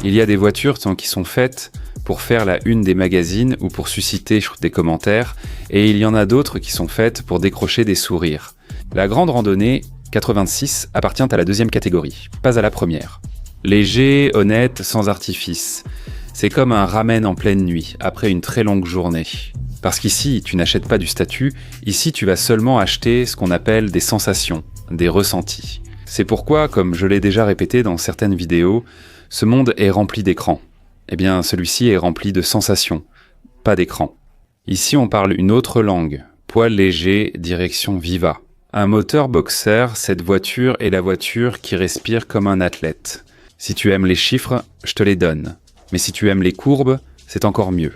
Il y a des voitures qui sont faites pour faire la une des magazines ou pour susciter des commentaires, et il y en a d'autres qui sont faites pour décrocher des sourires. La grande randonnée 86 appartient à la deuxième catégorie, pas à la première. Léger, honnête, sans artifice. C'est comme un ramen en pleine nuit, après une très longue journée. Parce qu'ici, tu n'achètes pas du statut, ici tu vas seulement acheter ce qu'on appelle des sensations, des ressentis. C'est pourquoi, comme je l'ai déjà répété dans certaines vidéos, ce monde est rempli d'écrans. Eh bien, celui-ci est rempli de sensations, pas d'écran. Ici, on parle une autre langue, poids léger, direction Viva. Un moteur Boxer, cette voiture est la voiture qui respire comme un athlète. Si tu aimes les chiffres, je te les donne. Mais si tu aimes les courbes, c'est encore mieux.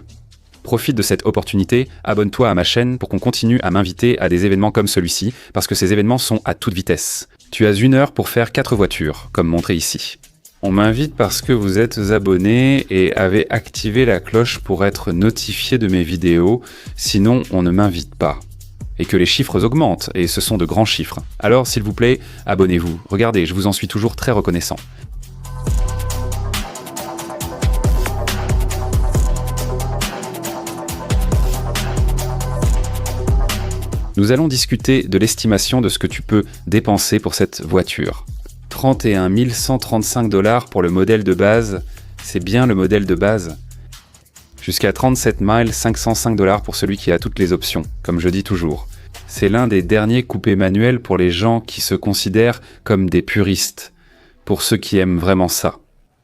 Profite de cette opportunité, abonne-toi à ma chaîne pour qu'on continue à m'inviter à des événements comme celui-ci, parce que ces événements sont à toute vitesse. Tu as 1 heure pour faire 4 voitures, comme montré ici. On m'invite parce que vous êtes abonné et avez activé la cloche pour être notifié de mes vidéos, sinon on ne m'invite pas. Et que les chiffres augmentent, et ce sont de grands chiffres. Alors s'il vous plaît, abonnez-vous. Regardez, je vous en suis toujours très reconnaissant. Nous allons discuter de l'estimation de ce que tu peux dépenser pour cette voiture. 31 135 $ pour le modèle de base, c'est bien le modèle de base. Jusqu'à 37 505 $ pour celui qui a toutes les options, comme je dis toujours. C'est l'un des derniers coupés manuels pour les gens qui se considèrent comme des puristes, pour ceux qui aiment vraiment ça.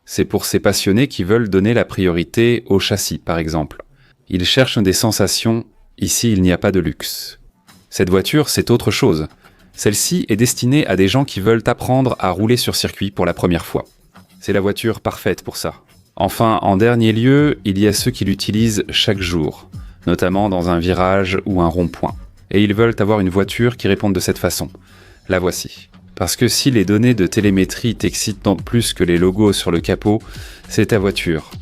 C'est pour ces passionnés qui veulent donner la priorité au châssis, par exemple. Ils cherchent des sensations, ici il n'y a pas de luxe. Cette voiture, c'est autre chose. Celle-ci est destinée à des gens qui veulent apprendre à rouler sur circuit pour la première fois. C'est la voiture parfaite pour ça. Enfin, en dernier lieu, il y a ceux qui l'utilisent chaque jour, notamment dans un virage ou un rond-point. Et ils veulent avoir une voiture qui réponde de cette façon. La voici. Parce que si les données de télémétrie t'excitent tant plus que les logos sur le capot, c'est ta voiture.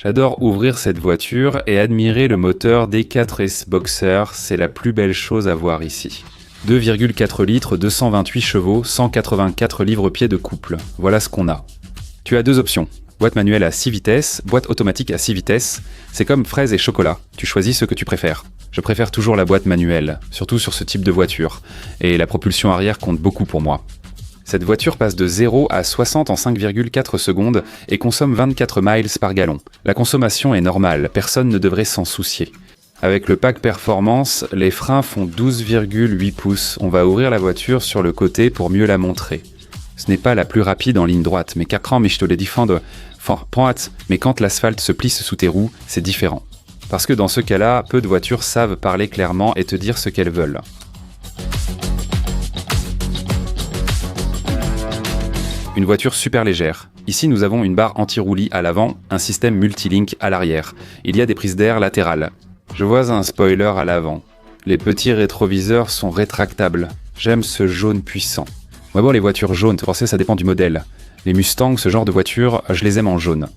J'adore ouvrir cette voiture et admirer le moteur D4S Boxer, c'est la plus belle chose à voir ici. 2,4 litres, 228 chevaux, 184 livres-pieds de couple. Voilà ce qu'on a. Tu as 2 options. Boîte manuelle à 6 vitesses, boîte automatique à 6 vitesses. C'est comme fraises et chocolat. Tu choisis ce que tu préfères. Je préfère toujours la boîte manuelle, surtout sur ce type de voiture. Et la propulsion arrière compte beaucoup pour moi. Cette voiture passe de 0 à 60 en 5,4 secondes et consomme 24 miles par gallon. La consommation est normale, personne ne devrait s'en soucier. Avec le pack performance, les freins font 12,8 pouces. On va ouvrir la voiture sur le côté pour mieux la montrer. Ce n'est pas la plus rapide en ligne droite, mais je te l'ai dit, mais quand l'asphalte se plisse sous tes roues, c'est différent. Parce que dans ce cas-là, peu de voitures savent parler clairement et te dire ce qu'elles veulent. Une voiture super légère. Ici, nous avons une barre anti-roulis à l'avant, un système multilink à l'arrière. Il y a des prises d'air latérales. Je vois un spoiler à l'avant. Les petits rétroviseurs sont rétractables. J'aime ce jaune puissant. Moi bon, les voitures jaunes, ça dépend du modèle. Les Mustangs, ce genre de voiture, je les aime en jaune.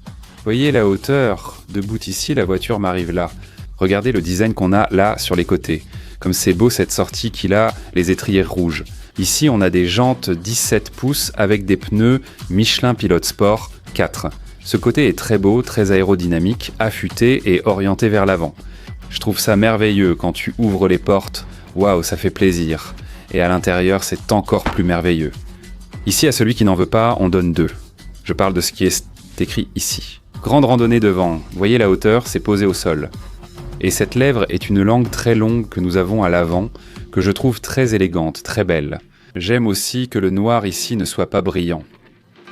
Voyez la hauteur. Debout ici, la voiture m'arrive là. Regardez le design qu'on a là sur les côtés. Comme c'est beau cette sortie qu'il a, les étriers rouges. Ici, on a des jantes 17 pouces avec des pneus Michelin Pilot Sport 4. Ce côté est très beau, très aérodynamique, affûté et orienté vers l'avant. Je trouve ça merveilleux quand tu ouvres les portes. Waouh, ça fait plaisir. Et à l'intérieur, c'est encore plus merveilleux. Ici, à celui qui n'en veut pas, on donne 2. Je parle de ce qui est écrit ici. Grande randonnée devant. Voyez la hauteur, c'est posé au sol. Et cette lèvre est une langue très longue que nous avons à l'avant, que je trouve très élégante, très belle. J'aime aussi que le noir ici ne soit pas brillant.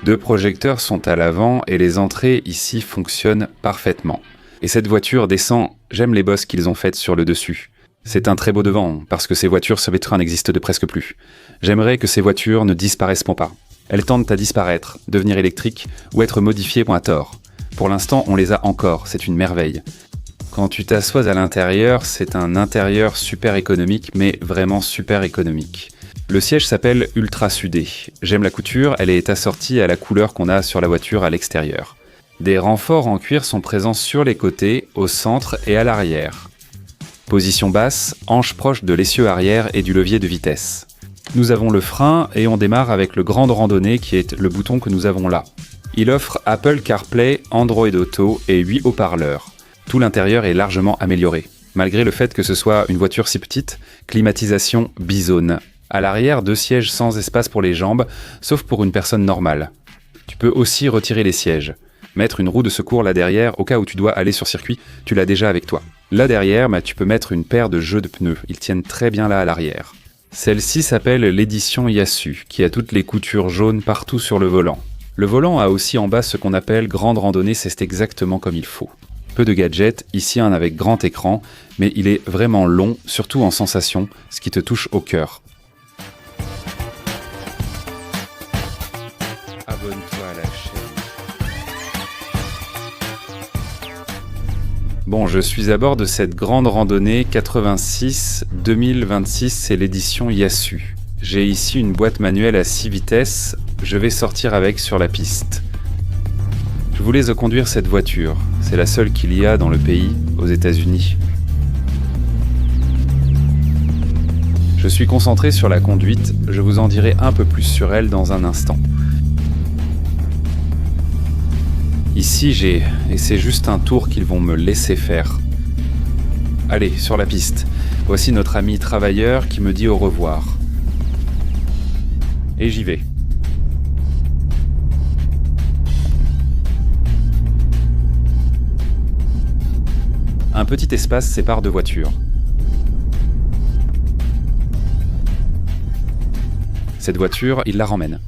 2 projecteurs sont à l'avant et les entrées ici fonctionnent parfaitement. Et cette voiture descend, j'aime les bosses qu'ils ont faites sur le dessus. C'est un très beau devant, parce que ces voitures sur les trains n'existent de presque plus. J'aimerais que ces voitures ne disparaissent pas. Elles tendent à disparaître, devenir électriques ou être modifiées à tort. Pour l'instant, on les a encore, c'est une merveille. Quand tu t'assois à l'intérieur, c'est un intérieur super économique, mais vraiment super économique. Le siège s'appelle Ultra Sudé. J'aime la couture, elle est assortie à la couleur qu'on a sur la voiture à l'extérieur. Des renforts en cuir sont présents sur les côtés, au centre et à l'arrière. Position basse, hanche proche de l'essieu arrière et du levier de vitesse. Nous avons le frein et on démarre avec le Grande Randonnée qui est le bouton que nous avons là. Il offre Apple CarPlay, Android Auto et 8 haut-parleurs. Tout l'intérieur est largement amélioré. Malgré le fait que ce soit une voiture si petite, climatisation bizone. À l'arrière, 2 sièges sans espace pour les jambes, sauf pour une personne normale. Tu peux aussi retirer les sièges. Mettre une roue de secours là derrière, au cas où tu dois aller sur circuit, tu l'as déjà avec toi. Là derrière, tu peux mettre une paire de jeux de pneus. Ils tiennent très bien là à l'arrière. Celle-ci s'appelle l'édition Yasu, qui a toutes les coutures jaunes partout sur le volant. Le volant a aussi en bas ce qu'on appelle Grande Randonnée, c'est exactement comme il faut. Peu de gadgets, ici un avec grand écran, mais il est vraiment long, surtout en sensation, ce qui te touche au cœur. Abonne-toi à la chaîne. Bon, je suis à bord de cette Grande Randonnée 86 2026, c'est l'édition Yasu. J'ai ici une boîte manuelle à 6 vitesses, je vais sortir avec sur la piste. Je voulais conduire cette voiture, c'est la seule qu'il y a dans le pays, aux États-Unis. Je suis concentré sur la conduite, je vous en dirai un peu plus sur elle dans un instant. Ici et c'est juste un tour qu'ils vont me laisser faire. Allez, sur la piste. Voici notre ami travailleur qui me dit au revoir. Et j'y vais. Un petit espace sépare deux voitures. Cette voiture, il la ramène.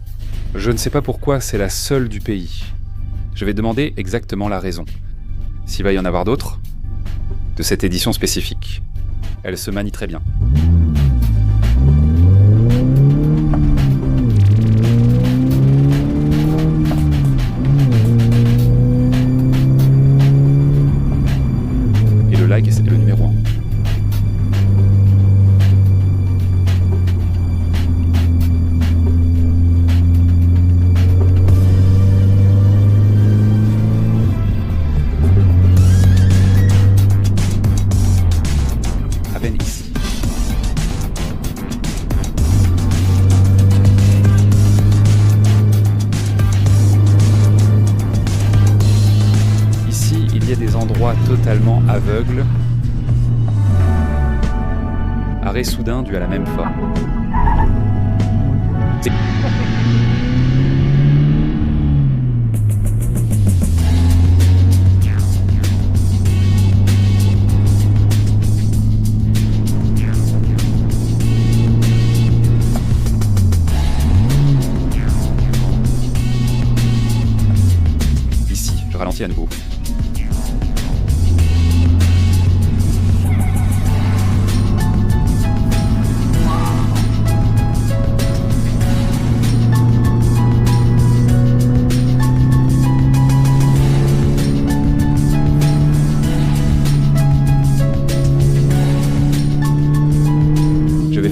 Je ne sais pas pourquoi, c'est la seule du pays. Je vais demander exactement la raison. S'il va y en avoir d'autres, de cette édition spécifique. Elle se manie très bien. Et le like, c'est le numéro 1. Des endroits totalement aveugles. Arrêt soudain dû à la même forme. Ici, je ralentis à nouveau.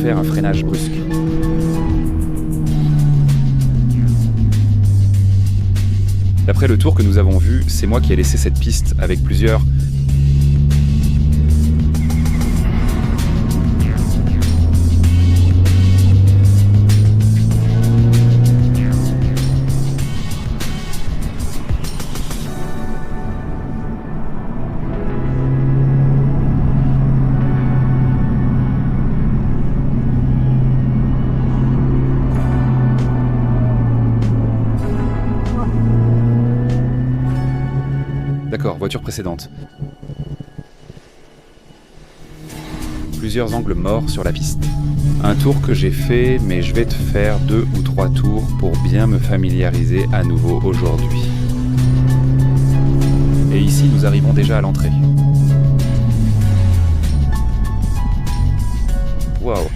Faire un freinage brusque. D'après le tour que nous avons vu, c'est moi qui ai laissé cette piste avec plusieurs. D'accord, voiture précédente. Plusieurs angles morts sur la piste. Un tour que j'ai fait, mais je vais te faire 2 ou 3 tours pour bien me familiariser à nouveau aujourd'hui. Et ici, nous arrivons déjà à l'entrée. Waouh!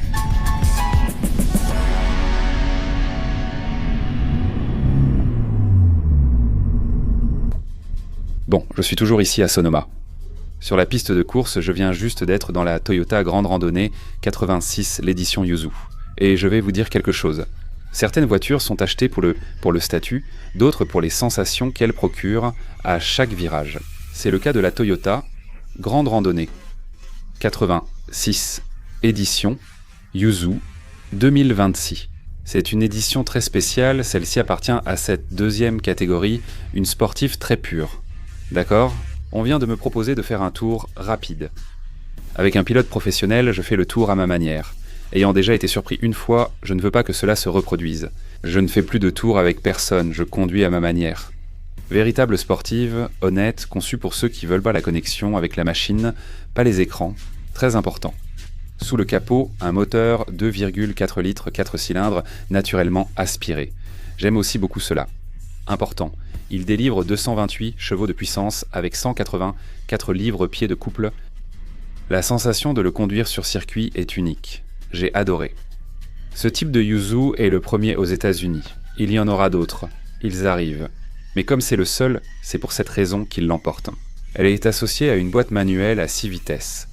Bon, je suis toujours ici à Sonoma. Sur la piste de course, je viens juste d'être dans la Toyota Grande Randonnée 86, l'édition Yuzu. Et je vais vous dire quelque chose. Certaines voitures sont achetées pour le statut, d'autres pour les sensations qu'elles procurent à chaque virage. C'est le cas de la Toyota Grande Randonnée. 86 édition Yuzu 2026. C'est une édition très spéciale, celle-ci appartient à cette deuxième catégorie, une sportive très pure. D'accord ? On vient de me proposer de faire un tour rapide. Avec un pilote professionnel, je fais le tour à ma manière. Ayant déjà été surpris une fois, je ne veux pas que cela se reproduise. Je ne fais plus de tours avec personne, je conduis à ma manière. Véritable sportive, honnête, conçue pour ceux qui veulent pas la connexion avec la machine, pas les écrans, très important. Sous le capot, un moteur 2,4 litres 4 cylindres naturellement aspiré. J'aime aussi beaucoup cela. Important, il délivre 228 chevaux de puissance avec 184 livres-pieds de couple. La sensation de le conduire sur circuit est unique. J'ai adoré. Ce type de Yuzu est le premier aux États-Unis. Il y en aura d'autres. Ils arrivent. Mais comme c'est le seul, c'est pour cette raison qu'il l'emporte. Elle est associée à une boîte manuelle à 6 vitesses.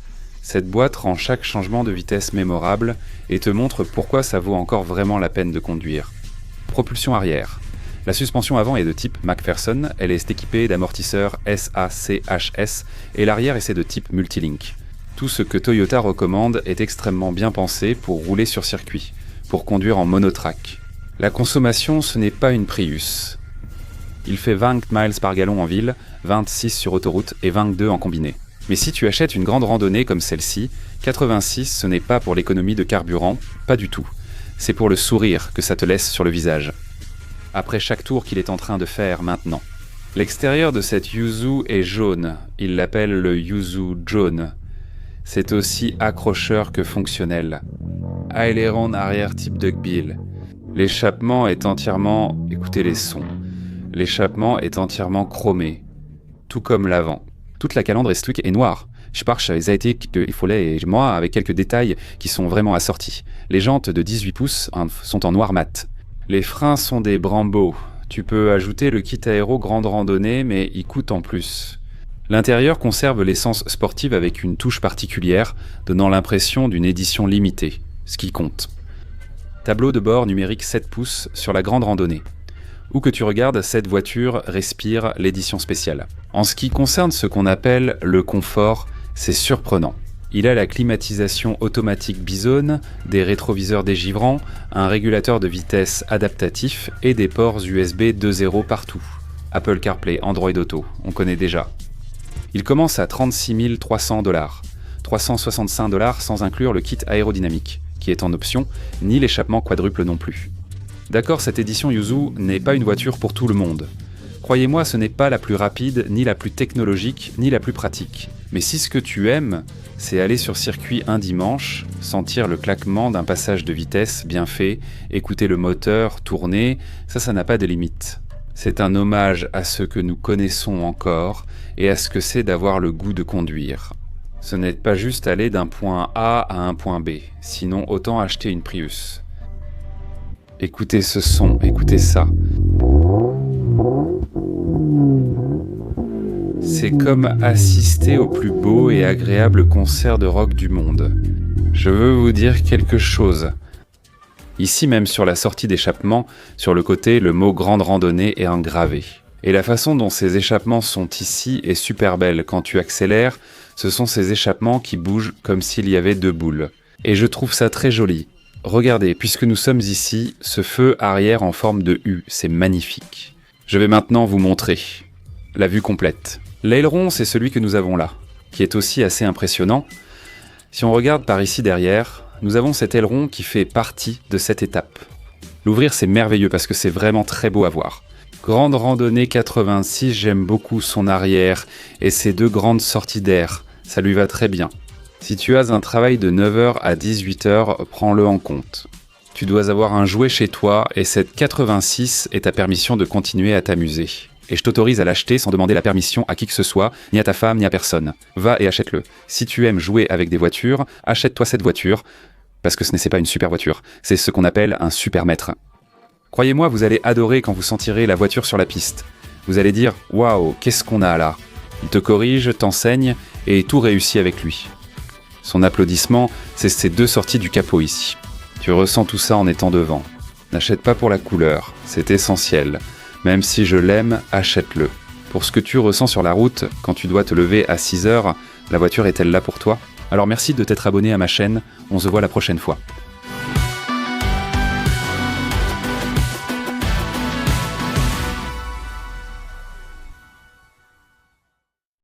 Cette boîte rend chaque changement de vitesse mémorable et te montre pourquoi ça vaut encore vraiment la peine de conduire. Propulsion arrière. La suspension avant est de type McPherson, elle est équipée d'amortisseurs SACHS et l'arrière est de type Multilink. Tout ce que Toyota recommande est extrêmement bien pensé pour rouler sur circuit, pour conduire en monotrack. La consommation, ce n'est pas une Prius. Il fait 20 miles par gallon en ville, 26 sur autoroute et 22 en combiné. Mais si tu achètes une grande randonnée comme celle-ci, 86 ce n'est pas pour l'économie de carburant, pas du tout. C'est pour le sourire que ça te laisse sur le visage. Après chaque tour qu'il est en train de faire maintenant. L'extérieur de cette Yuzu est jaune, il l'appelle le Yuzu jaune. C'est aussi accrocheur que fonctionnel. Aileron arrière type duckbill. L'échappement est entièrement... Écoutez les sons. L'échappement est entièrement chromé, tout comme l'avant. Toute la calandre est noire. Sparsch, Zeitig, Follet et moi avec quelques détails qui sont vraiment assortis. Les jantes de 18 pouces sont en noir mat. Les freins sont des Brembo. Tu peux ajouter le kit aéro grande randonnée, mais il coûte en plus. L'intérieur conserve l'essence sportive avec une touche particulière, donnant l'impression d'une édition limitée, ce qui compte. Tableau de bord numérique 7 pouces sur la grande randonnée. Où que tu regardes, cette voiture respire l'édition spéciale. En ce qui concerne ce qu'on appelle le confort, c'est surprenant. Il a la climatisation automatique bisone, des rétroviseurs dégivrants, un régulateur de vitesse adaptatif et des ports USB 2.0 partout. Apple CarPlay, Android Auto, on connaît déjà. Il commence à 36 300 $, 365 $ sans inclure le kit aérodynamique, qui est en option, ni l'échappement quadruple non plus. D'accord, cette édition Yuzu n'est pas une voiture pour tout le monde. Croyez-moi, ce n'est pas la plus rapide, ni la plus technologique, ni la plus pratique. Mais si ce que tu aimes, c'est aller sur circuit un dimanche, sentir le claquement d'un passage de vitesse bien fait, écouter le moteur tourner, ça n'a pas de limite. C'est un hommage à ce que nous connaissons encore et à ce que c'est d'avoir le goût de conduire. Ce n'est pas juste aller d'un point A à un point B, sinon autant acheter une Prius. Écoutez ce son, écoutez ça. C'est comme assister au plus beau et agréable concert de rock du monde. Je veux vous dire quelque chose. Ici même sur la sortie d'échappement, sur le côté, le mot grande randonnée est engravé. Et la façon dont ces échappements sont ici est super belle. Quand tu accélères, ce sont ces échappements qui bougent comme s'il y avait 2 boules. Et je trouve ça très joli. Regardez, puisque nous sommes ici, ce feu arrière en forme de U, c'est magnifique. Je vais maintenant vous montrer la vue complète. L'aileron, c'est celui que nous avons là, qui est aussi assez impressionnant. Si on regarde par ici derrière, nous avons cet aileron qui fait partie de cette étape. L'ouvrir, c'est merveilleux parce que c'est vraiment très beau à voir. Grande randonnée 86, j'aime beaucoup son arrière et ses 2 grandes sorties d'air, ça lui va très bien. Si tu as un travail de 9h à 18h, prends-le en compte. Tu dois avoir un jouet chez toi et cette 86 est ta permission de continuer à t'amuser. Et je t'autorise à l'acheter sans demander la permission à qui que ce soit, ni à ta femme, ni à personne. Va et achète-le. Si tu aimes jouer avec des voitures, achète-toi cette voiture, parce que ce n'est pas une super voiture, c'est ce qu'on appelle un super maître. Croyez-moi, vous allez adorer quand vous sentirez la voiture sur la piste. Vous allez dire « Waouh, qu'est-ce qu'on a là ?» Il te corrige, t'enseigne et tout réussit avec lui. Son applaudissement, c'est ces 2 sorties du capot ici. Tu ressens tout ça en étant devant. N'achète pas pour la couleur, c'est essentiel. Même si je l'aime, achète-le. Pour ce que tu ressens sur la route, quand tu dois te lever à 6h, la voiture est-elle là pour toi ? Alors merci de t'être abonné à ma chaîne, on se voit la prochaine fois.